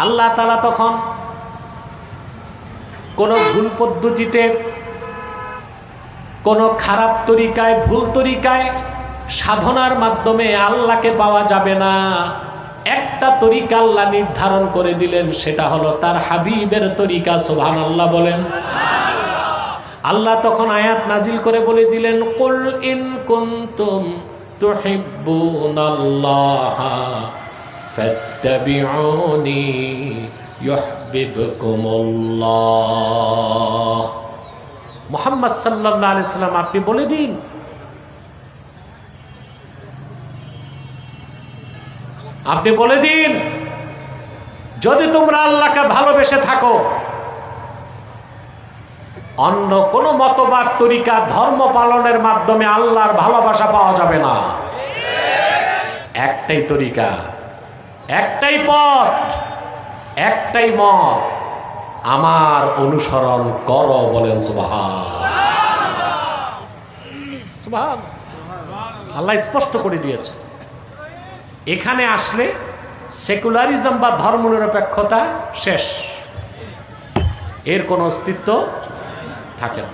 আল্লাহ তাআলা তখন কোনো ভুল পদ্ধতিতে, কোনো খারাপ তরিকায়, ভুল তরিকায় সাধনার মাধ্যমে আল্লাহকে পাওয়া যাবে না। একটা তরিকা আল্লাহ নির্ধারণ করে দিলেন, সেটা হলো তার হাবিবের তরিকা। সুবহানাল্লাহ বলেন। আল্লাহ তখন আয়াত নাজিল করে বলে দিলেন, কুল ইন কুনতুম তুহিব্বুনাল্লাহ ফাত্তাবিউনি ইউহিব্বুকুমুল্লাহ। মুহাম্মদ সাল্লাল্লাহু আলাইহি সাল্লাম আপনি বলে দিন, আপনি বলে দিন, যদি তোমরা আল্লাহকে ভালোবেসে থাকো, অন্য কোনো মতবাদ, তরিকা, ধর্ম পালনের মাধ্যমে আল্লাহর ভালোবাসা পাওয়া যাবে না। একটাই তরিকা, একটাই পথ, একটাই মত, আমার অনুসরণ করো। বলেন সুবহান। আল্লাহ স্পষ্ট করে দিয়েছে। এখানে আসলে সেকুলারিজম বা ধর্মনিরপেক্ষতা শেষ, এর কোনো অস্তিত্ব থাকে না।